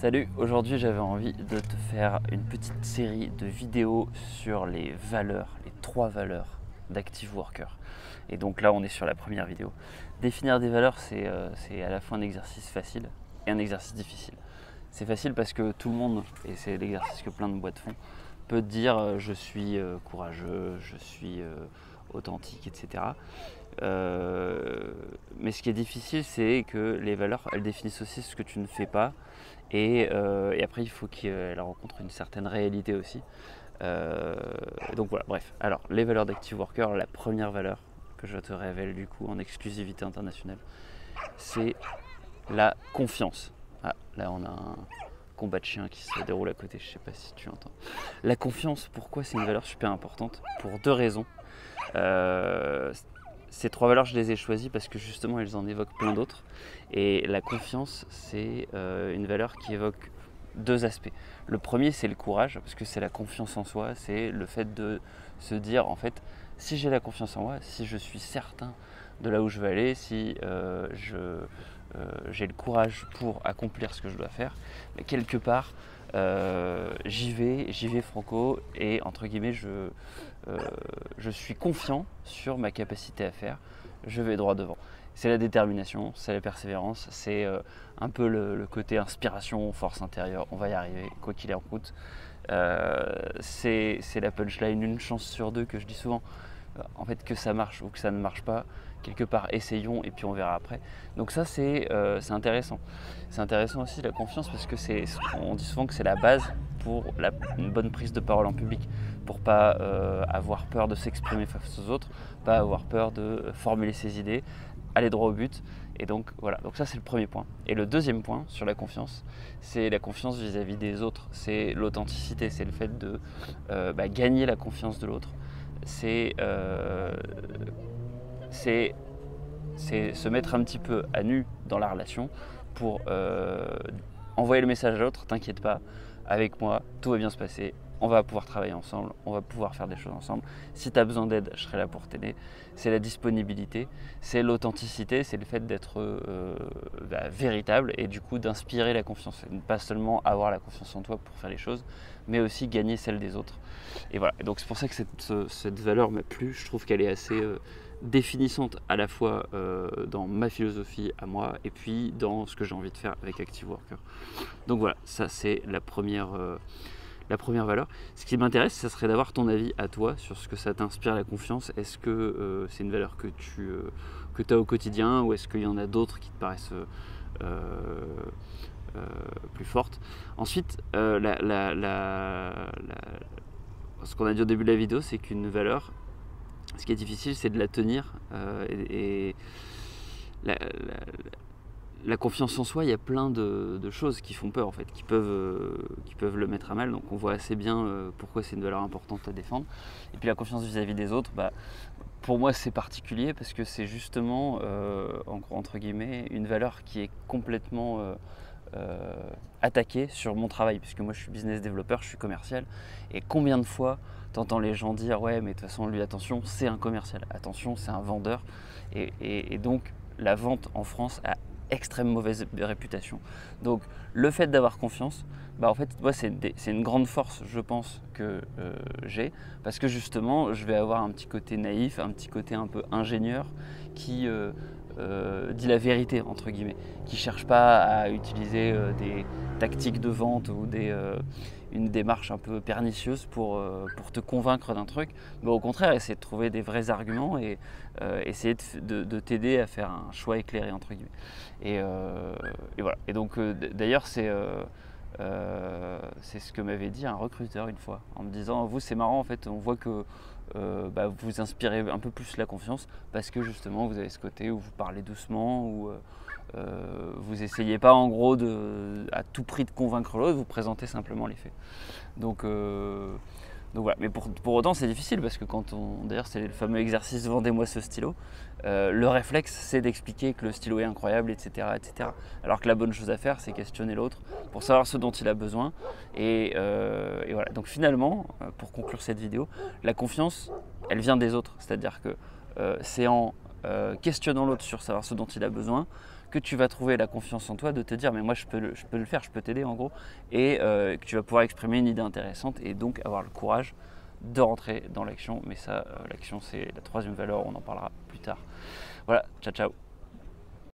Salut, aujourd'hui j'avais envie de te faire une petite série de vidéos sur les valeurs, les 3 valeurs d'Active Worker. Et donc là on est sur la première vidéo. Définir des valeurs c'est à la fois un exercice facile et un exercice difficile. C'est facile parce que tout le monde, et c'est l'exercice que plein de boîtes font, peut te dire je suis courageux, je suis authentique, etc. Mais ce qui est difficile, c'est que les valeurs, elles définissent aussi ce que tu ne fais pas. Et après, il faut qu'elle rencontre une certaine réalité aussi. Donc voilà, bref. Alors, les valeurs d'Active Worker, la première valeur que je te révèle du coup en exclusivité internationale, c'est la confiance. Ah, là on a un combat de chiens qui se déroule à côté, je sais pas si tu entends. La confiance, pourquoi c'est une valeur super importante? Pour 2 raisons. Ces 3 valeurs, je les ai choisies parce que justement, elles en évoquent plein d'autres. Et la confiance, c'est une valeur qui évoque 2 aspects. Le premier, c'est le courage, parce que c'est la confiance en soi, c'est le fait de se dire, en fait, si j'ai la confiance en moi, si je suis certain de là où je veux aller, si j'ai le courage pour accomplir ce que je dois faire, mais quelque part, j'y vais franco, et entre guillemets, je suis confiant sur ma capacité à faire, je vais droit devant. C'est la détermination, c'est la persévérance, c'est un peu le côté inspiration, force intérieure, on va y arriver, quoi qu'il en coûte. C'est la punchline, une chance sur 2 que je dis souvent. En fait, que ça marche ou que ça ne marche pas, quelque part essayons et puis on verra après. Donc ça c'est intéressant. C'est intéressant aussi la confiance parce que on dit souvent que c'est la base pour une bonne prise de parole en public, pour pas avoir peur de s'exprimer face aux autres, pas avoir peur de formuler ses idées, aller droit au but. Et donc voilà, donc ça c'est le premier point. Et le deuxième point sur la confiance, c'est la confiance vis-à-vis des autres, c'est l'authenticité, c'est le fait de gagner la confiance de l'autre. C'est se mettre un petit peu à nu dans la relation pour envoyer le message à l'autre, t'inquiète pas, avec moi, tout va bien se passer, on va pouvoir travailler ensemble, on va pouvoir faire des choses ensemble. Si tu as besoin d'aide, je serai là pour t'aider. C'est la disponibilité, c'est l'authenticité, c'est le fait d'être véritable et du coup d'inspirer la confiance. Et pas seulement avoir la confiance en toi pour faire les choses, mais aussi gagner celle des autres. Et voilà, et donc c'est pour ça que cette valeur m'a plu, je trouve qu'elle est assez définissante à la fois dans ma philosophie à moi et puis dans ce que j'ai envie de faire avec Active Worker. Donc voilà, ça c'est la première valeur. Ce qui m'intéresse, ça serait d'avoir ton avis à toi sur ce que ça t'inspire la confiance. Est-ce que c'est une valeur que tu as au quotidien ou est-ce qu'il y en a d'autres qui te paraissent plus fortes? Ensuite, ce qu'on a dit au début de la vidéo, c'est qu'une valeur, ce qui est difficile, c'est de la tenir. La confiance en soi, il y a plein de choses qui font peur en fait, qui peuvent le mettre à mal. Donc on voit assez bien pourquoi c'est une valeur importante à défendre. Et puis la confiance vis-à-vis des autres, pour moi c'est particulier parce que c'est justement entre guillemets une valeur qui est complètement attaquée sur mon travail, puisque moi je suis business développeur, je suis commercial. Et combien de fois t'entends les gens dire ouais mais de toute façon lui attention c'est un commercial, attention c'est un vendeur. Et donc la vente en France a extrême mauvaise réputation. Donc le fait d'avoir confiance, en fait moi c'est une grande force je pense que j'ai, parce que justement je vais avoir un petit côté naïf, un petit côté un peu ingénieur qui dit la vérité entre guillemets, qui cherche pas à utiliser des tactiques de vente ou une démarche un peu pernicieuse pour te convaincre d'un truc, mais au contraire essayer de trouver des vrais arguments et essayer de t'aider à faire un choix éclairé entre guillemets. Et voilà. Et donc d'ailleurs c'est ce que m'avait dit un recruteur une fois, en me disant vous c'est marrant en fait, on voit que vous inspirez un peu plus la confiance parce que justement vous avez ce côté où vous parlez doucement, où vous essayez pas en gros à tout prix de convaincre l'autre, vous présentez simplement les faits. Donc voilà, mais pour autant c'est difficile parce que d'ailleurs c'est le fameux exercice vendez-moi ce stylo, le réflexe c'est d'expliquer que le stylo est incroyable, etc., etc. Alors que la bonne chose à faire c'est questionner l'autre pour savoir ce dont il a besoin. Et voilà, donc finalement, pour conclure cette vidéo, la confiance elle vient des autres, c'est-à-dire que c'est en questionnant l'autre sur savoir ce dont il a besoin que tu vas trouver la confiance en toi de te dire mais moi je peux le faire, je peux t'aider en gros, et que tu vas pouvoir exprimer une idée intéressante et donc avoir le courage de rentrer dans l'action. Mais ça, l'action c'est la troisième valeur, on en parlera plus tard. Voilà, ciao ciao.